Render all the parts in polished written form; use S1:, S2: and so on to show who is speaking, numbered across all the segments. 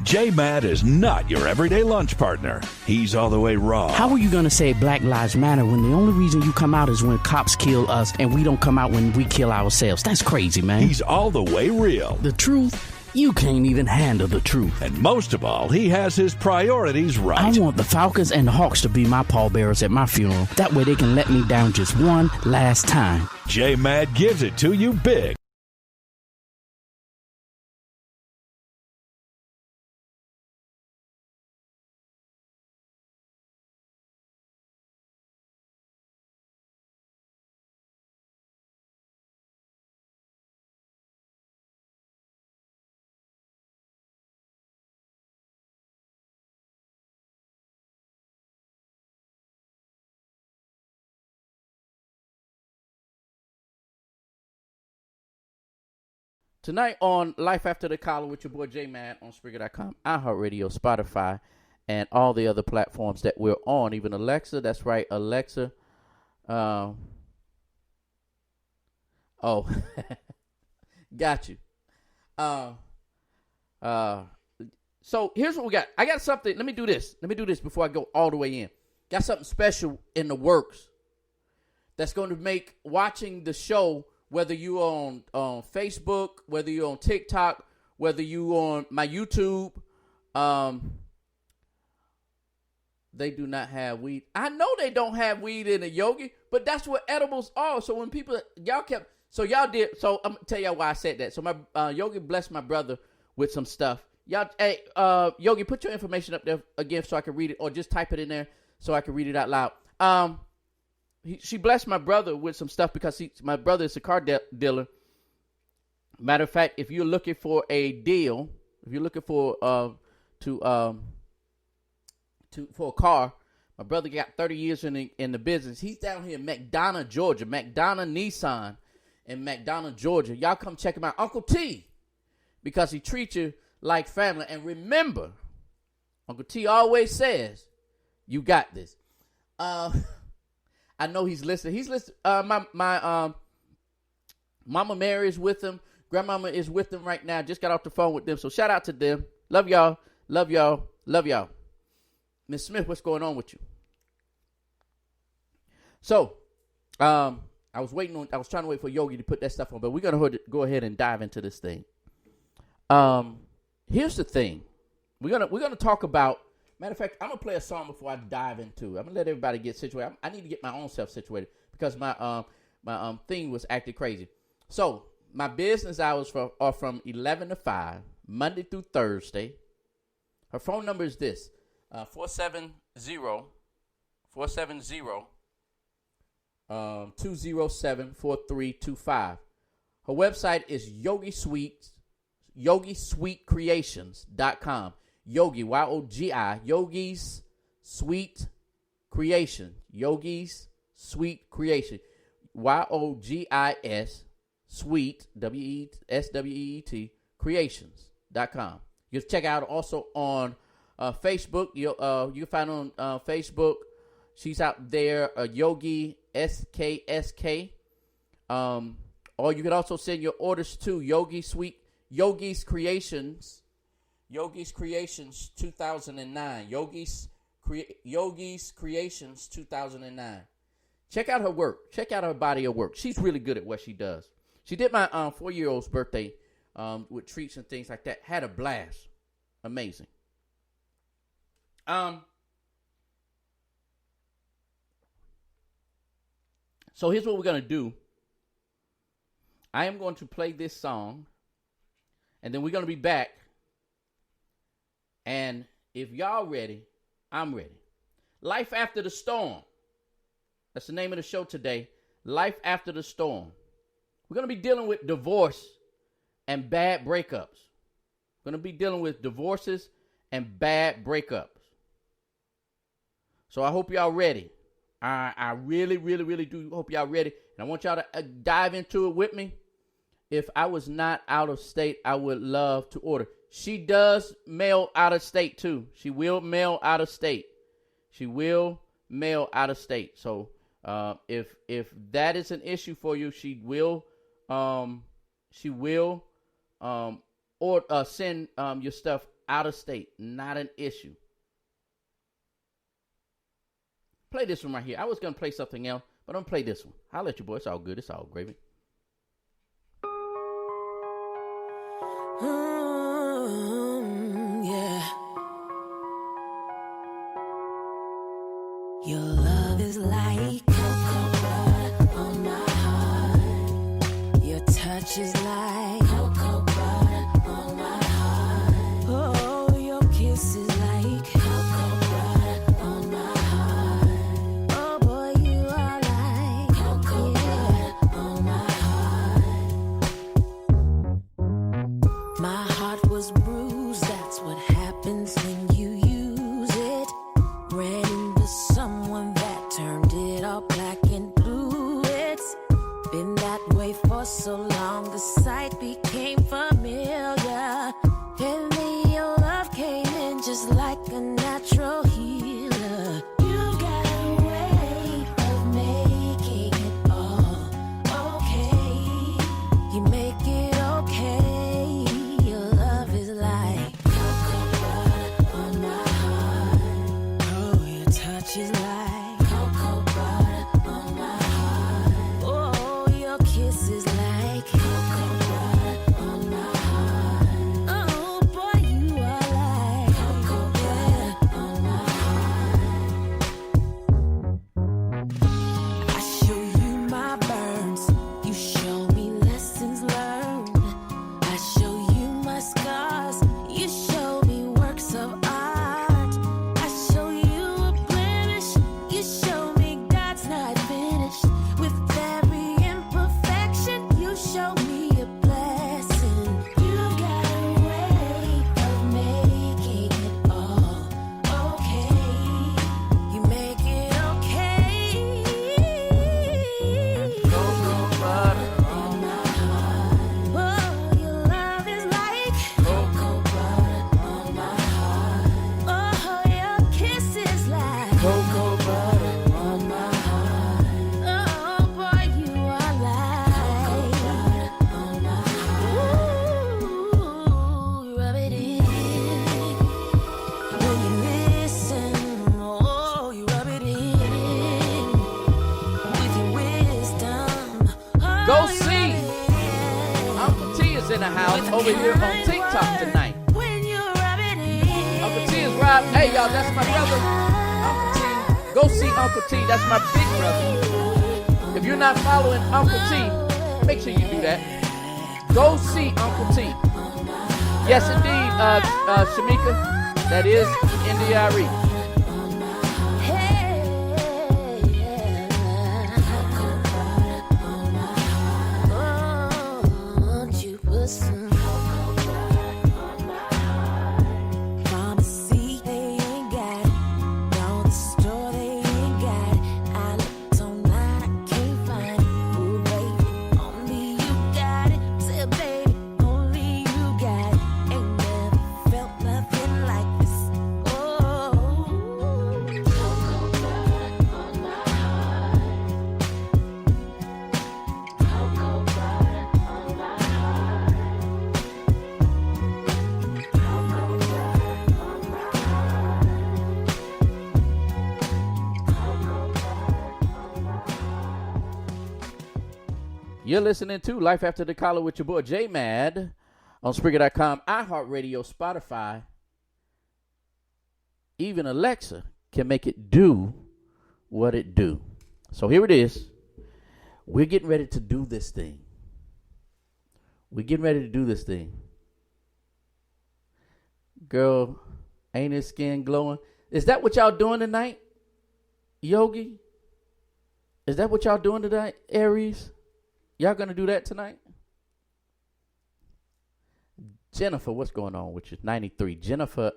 S1: J-Mad is not your everyday lunch partner. He's all the way raw.
S2: How are you going to say Black Lives Matter when the only reason you come out is when cops kill us and we don't come out when we kill ourselves? That's crazy, man.
S1: He's all the way real.
S2: The truth? You can't even handle the truth.
S1: And most of all, he has his priorities right.
S2: I want the Falcons and the Hawks to be my pallbearers at my funeral. That way they can let me down just one last time.
S1: J-Mad gives it to you big.
S3: Tonight on Life After the Collar with your boy J-Man on Spreaker.com, iHeartRadio, Spotify, and all the other platforms that we're on, even Alexa. That's right, Alexa. Oh, got you. So here's what we got. I got something. Let me do this before I go all the way in. Got something special in the works that's going to make watching the show, whether you're on Facebook, whether you're on TikTok, whether you're on my YouTube, they do not have weed. I know they don't have weed in a Yogi, but that's what edibles are. So when people, y'all did, so I'm going to tell y'all why I said that. So my Yogi blessed my brother with some stuff. Y'all, hey, Yogi, put your information up there again so I can read it, or just type it in there so I can read it out loud. She blessed my brother with some stuff because my brother is a car dealer. Matter of fact, if you're looking for a deal, if you're looking for for a car, my brother got 30 years in the business. He's down here in McDonough, Georgia, McDonough Nissan in McDonough, Georgia. Y'all come check him out, Uncle T, because he treats you like family. And remember, Uncle T always says, "You got this." I know he's listening. He's listening. My Mama Mary is with him. Grandmama is with him right now. Just got off the phone with them. So shout out to them. Love y'all. Love y'all. Love y'all. Miss Smith, what's going on with you? So, I was trying to wait for Yogi to put that stuff on, but we're going to go ahead and dive into this thing. Here's the thing. We're gonna talk about. Matter of fact, I'm going to play a song before I dive into it. I'm going to let everybody get situated. I need to get my own self situated because my thing was acting crazy. So, my business hours are from 11 to 5, Monday through Thursday. Her phone number is this, 470-207-4325. Her website is YogiSweetCreations.com. Yogi, Y-O-G-I, Yogi's Sweet Creation. Yogi's Sweet Creation. Y-O-G-I-S, Sweet, W-E-S-W-E-E-T, Creations.com. You can check out also on Facebook. You can find her on Facebook. She's out there, Yogi SKSK. Or you can also send your orders to Yogi's Creations 2009. Yogi's Creations 2009. Check out her work. Check out her body of work. She's really good at what she does. She did my 4-year-old's birthday with treats and things like that. Had a blast. Amazing. So here's what we're going to do. I am going to play this song, and then we're going to be back. And if y'all ready, I'm ready. Life After the Storm. That's the name of the show today. Life After the Storm. We're going to be dealing with divorce and bad breakups. We're going to be dealing with divorces and bad breakups. So I hope y'all ready. I really, really, really do hope y'all ready. And I want y'all to dive into it with me. If I was not out of state, I would love to order. She does mail out of state too. She will mail out of state. She will mail out of state. So if that is an issue for you, she will send your stuff out of state, not an issue. Play this one right here. I was going to play something else, but I'm going to play this one. I'll let you, boy. It's all good. It's all gravy.
S4: Yeah. Your love is like cocoa on my heart. Your touch is like cocoa butter on my heart. Oh, your kiss is like cocoa butter on my heart. Oh boy, you are like cocoa butter on my heart. My heart was bruised, that's what happens when you use it. Ran into someone that turned it all black and blue. It's been that way for so long, the sight became familiar. And then your love came in just like a natural healer. You got a way of making it all okay. You make it okay. Your love is like cocoa butter on my heart. Oh, your touch is like cocoa butter on my heart. Oh, your kiss is like cocoa butter on my heart. Oh, boy, you are like cocoa butter on my heart. I show you my burns, you show me lessons learned. I show you my scars, you show me works of art. I show you a blemish, you show me God's not finished. With every imperfection, you show me a blessing. You got a way of making it all okay. You make it okay.
S3: Cocoa butter
S4: On my heart. Oh, your love is like cocoa butter on my heart. Oh, your kiss is like
S3: cocoa butter.
S4: on my heart. Oh, boy, you are like cocoa butter on my heart. Ooh, rub it in when you listen. Oh, you rub it in with your wisdom. Oh,
S3: Go
S4: you
S3: see.
S4: rub it in.
S3: Uncle T is in the house over here on TikTok tonight.
S4: When you rub it in.
S3: Uncle T is right. Hey, y'all, that's my brother. Uncle T. Go see Uncle T. That's my big brother. If you're not following Uncle T, make sure you do that. Go see Uncle T. Yes, indeed, Shamika. That is NDRE.
S4: Won't you put some pharmacy they ain't got it. Down the store they ain't got it. I looked online, I can't find it. Ooh, baby, only you got it. Say, baby, only you got it. Ain't never felt nothing like this. Oh, cocoa butter on my heart. Cocoa butter on my heart. Cocoa butter on my heart. Cocoa butter on my heart.
S3: You're listening to Life After the Collar with your boy J Mad on Spreaker.com, iHeartRadio, Spotify. Even Alexa can make it do what it do. So here it is. We're getting ready to do this thing. We're getting ready to do this thing. Girl, ain't his skin glowing? Is that what y'all doing tonight, Yogi? Is that what y'all doing tonight, Aries? Y'all gonna do that tonight? Jennifer, what's going on with you? 93. Jennifer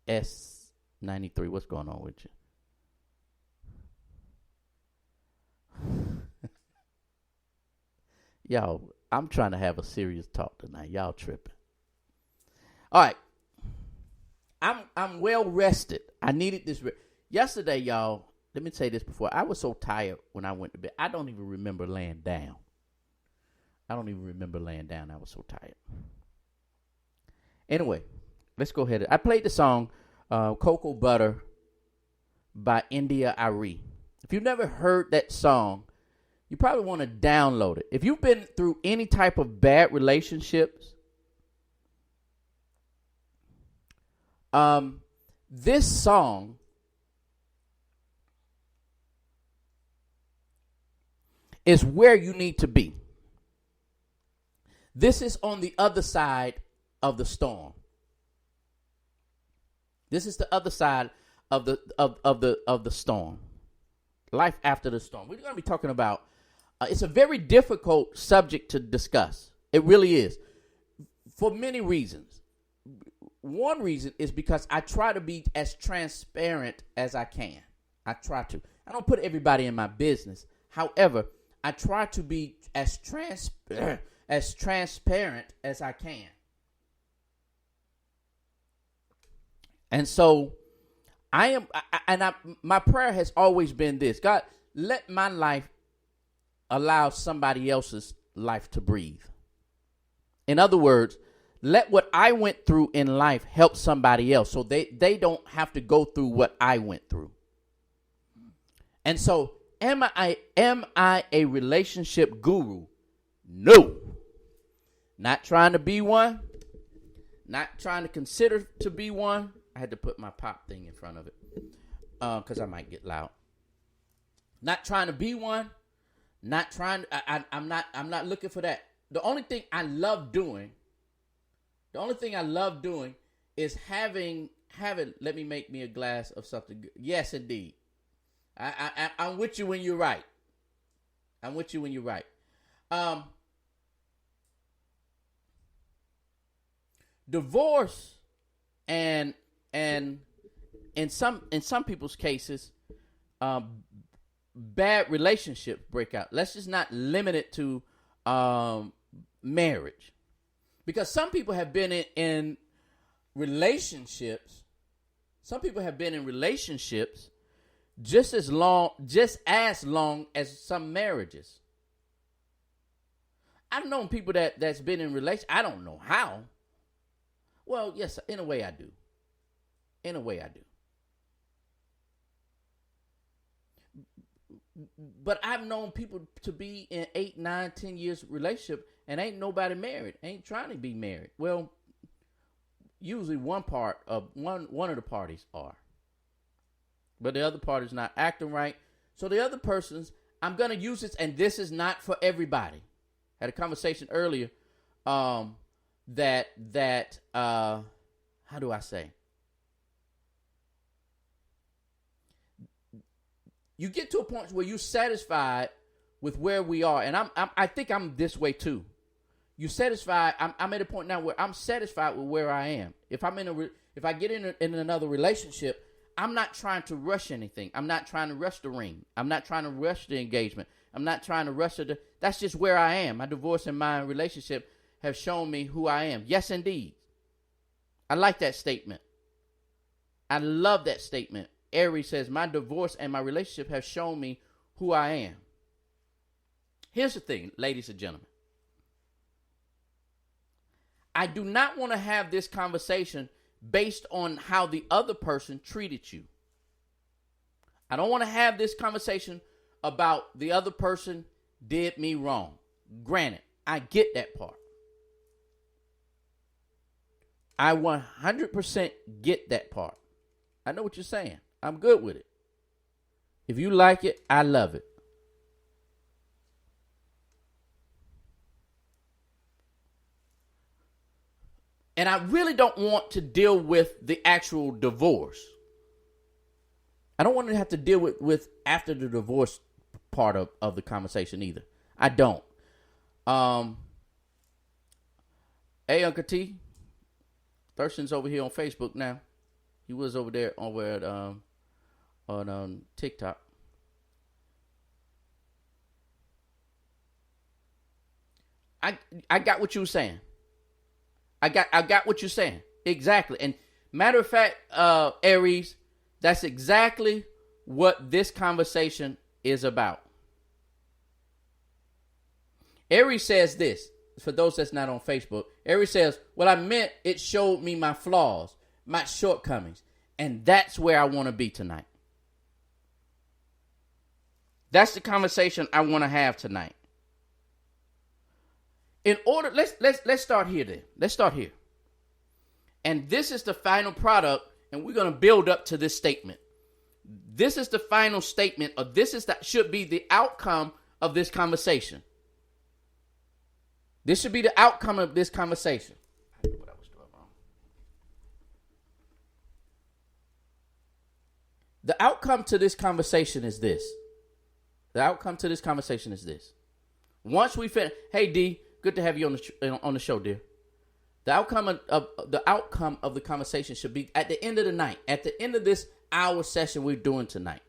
S3: S. 93. What's going on with you? Y'all, I'm trying to have a serious talk tonight. Y'all tripping. All right. I'm well rested. I needed this. Yesterday, y'all, let me say this before. I was so tired when I went to bed. I don't even remember laying down. I was so tired. Anyway, let's go ahead. I played the song Cocoa Butter by India Ari. If you've never heard that song, you probably want to download it. If you've been through any type of bad relationships, this song is where you need to be. This is on the other side of the storm. This is the other side of the storm. Life after the storm. We're going to be talking about. It's a very difficult subject to discuss. It really is, for many reasons. One reason is because I try to be as transparent as I can. I try to. I don't put everybody in my business. However, I try to be as transparent as I can. And so my prayer has always been this: God, let my life allow somebody else's life to breathe. In other words, let what I went through in life help somebody else so they don't have to go through what I went through. And so, am I a relationship guru? No. Not trying to be one. Not trying to consider to be one. I had to put my pop thing in front of it because I might get loud. Not trying to be one. Not trying. I'm not looking for that. The only thing I love doing is having. Let me make me a glass of something good. Yes, indeed. I'm with you when you're right. I'm with you when you're right. Divorce and in some people's cases, bad relationships break out. Let's just not limit it to marriage, because some people have been in relationships. Some people have been in relationships just as long as some marriages. I've known people that's been in relationships. I don't know how. Well, yes, in a way I do. In a way I do. But I've known people to be in 8, 9, 10 years relationship and ain't nobody married. Ain't trying to be married. Well, usually one of the parties are. But the other party's not acting right. So the other person's, I'm going to use this, and this is not for everybody. Had a conversation earlier that how do I say? You get to a point where you're satisfied with where we are, and I think I'm this way too. You satisfied? I'm at a point now where I'm satisfied with where I am. If I get in another relationship, I'm not trying to rush anything. I'm not trying to rush the ring. I'm not trying to rush the engagement. I'm not trying to rush it. That's just where I am. My divorce and my relationship have shown me who I am. Yes, indeed. I like that statement. I love that statement. Aries says, my divorce and my relationship have shown me who I am. Here's the thing, ladies and gentlemen. I do not want to have this conversation based on how the other person treated you. I don't want to have this conversation about the other person did me wrong. Granted, I get that part. I 100% get that part. I know what you're saying. I'm good with it. If you like it, I love it. And I really don't want to deal with the actual divorce. I don't want to have to deal with after the divorce part of the conversation either. I don't. Hey, Uncle T. Thurston's over here on Facebook now. He was over there on TikTok. I got what you were saying. I got what you're saying. Exactly. And matter of fact, Aries, that's exactly what this conversation is about. Aries says this. for those that's not on Facebook, Ari says, "Well, I meant it showed me my flaws, my shortcomings, and that's where I want to be tonight." That's the conversation I want to have tonight. In order, let's start here then. Let's start here. And this is the final product, and we're going to build up to this statement. This is the final statement, or should be the outcome of this conversation. This should be the outcome of this conversation. I knew what I was doing wrong. The outcome to this conversation is this. The outcome to this conversation is this. Once we finish, hey D, good to have you on the show, dear. The outcome of the conversation should be at the end of the night, at the end of this hour session we're doing tonight.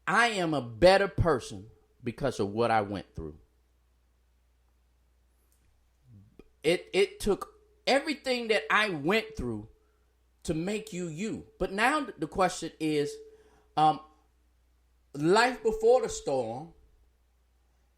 S3: I am a better person because of what I went through. It took everything that I went through to make you you. But now the question is, life before the storm,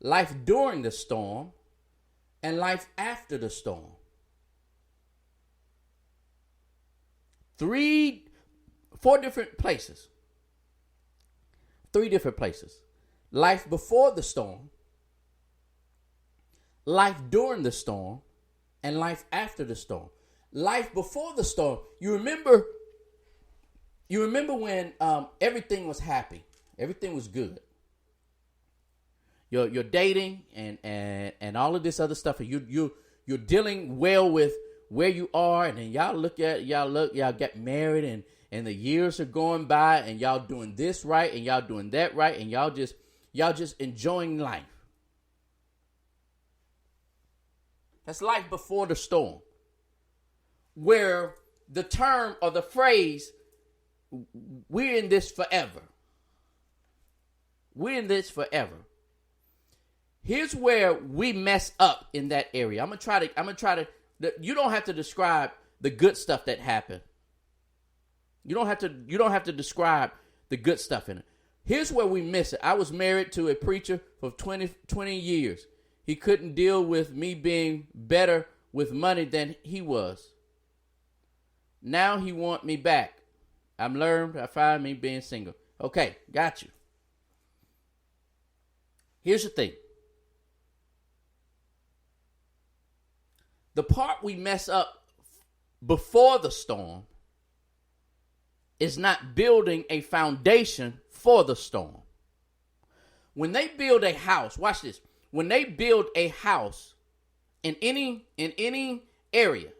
S3: life during the storm, and life after the storm. 4 different places. 3 different places. Life before the storm, life during the storm, and life after the storm. Life before the storm. You remember when everything was happy, everything was good. You're dating and all of this other stuff, and you're dealing well with where you are, and then y'all get married, and the years are going by, and y'all doing this right, and y'all doing that right, and y'all just enjoying life. That's life before the storm, where the term or the phrase, we're in this forever. We're in this forever. Here's where we mess up in that area. I'm gonna try to. You don't have to describe the good stuff that happened. You don't have to describe the good stuff in it. Here's where we miss it. I was married to a preacher for 20 years. He couldn't deal with me being better with money than he was. Now he want me back. I find me being single. Okay, got you. Here's the thing. The part we mess up before the storm is not building a foundation for the storm. When they build a house, watch this. When they build a house in any area,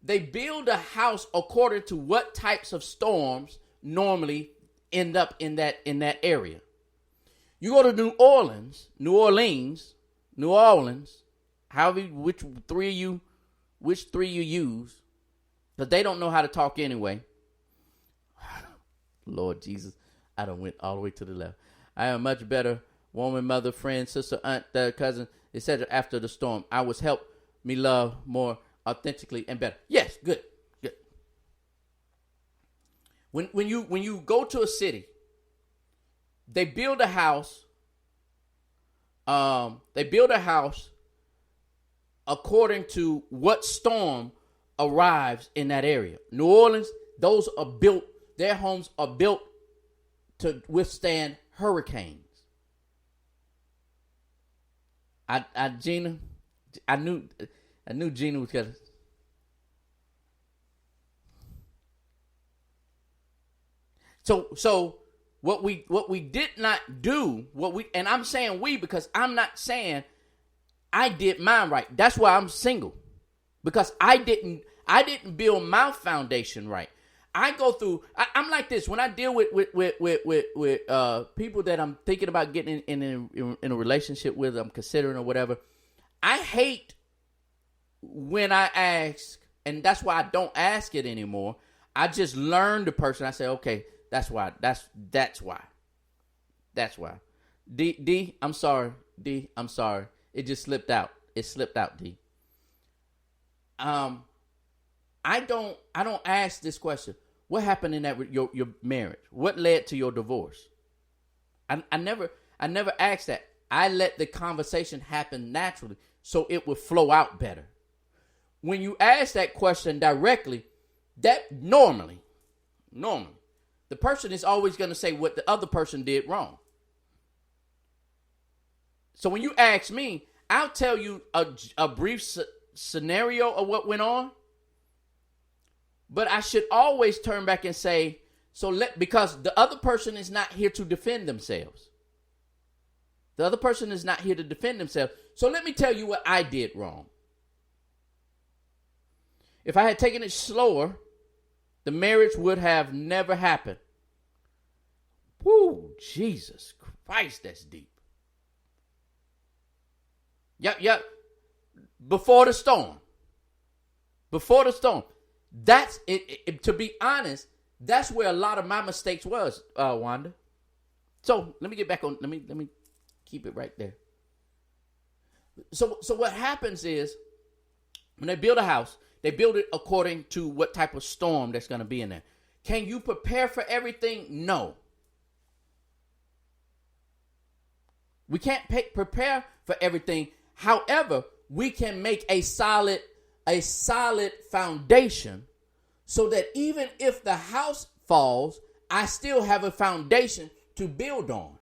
S3: they build a house according to what types of storms normally end up in that area. You go to New Orleans, however, which three you use, because they don't know how to talk anyway. Lord Jesus, I done went all the way to the left. I am much better woman, mother, friend, sister, aunt, cousin, etc. After the storm, I was helped me love more authentically and better. Yes, good. When you go to a city, they build a house. According to what storm arrives in that area. New Orleans, those are built. Their homes are built to withstand hurricanes. Gina, I knew Gina was gonna. So what we did not do, and I'm saying we because I'm not saying I did mine right. That's why I'm single, because I didn't build my foundation right. I go through. I'm like this when I deal with people that I'm thinking about getting in a relationship with. I'm considering or whatever. I hate when I ask, and that's why I don't ask it anymore. I just learn the person. I say, okay, that's why. That's why. D, I'm sorry. D, I'm sorry. It just slipped out. It slipped out, D. I don't ask this question. What happened in that your marriage? What led to your divorce? I never asked that. I let the conversation happen naturally so it would flow out better. When you ask that question directly, that normally, the person is always going to say what the other person did wrong. So when you ask me, I'll tell you a brief scenario of what went on. But I should always turn back and say, because the other person is not here to defend themselves. The other person is not here to defend themselves. So let me tell you what I did wrong. If I had taken it slower, the marriage would have never happened. Woo, Jesus Christ, that's deep. Yep. Before the storm. That's it. To be honest, that's where a lot of my mistakes was, Wanda. So let me get back on. Let me keep it right there. So what happens is when they build a house, they build it according to what type of storm that's going to be in there. Can you prepare for everything? No. We can't prepare for everything. However, we can make a solid foundation so that even if the house falls, I still have a foundation to build on.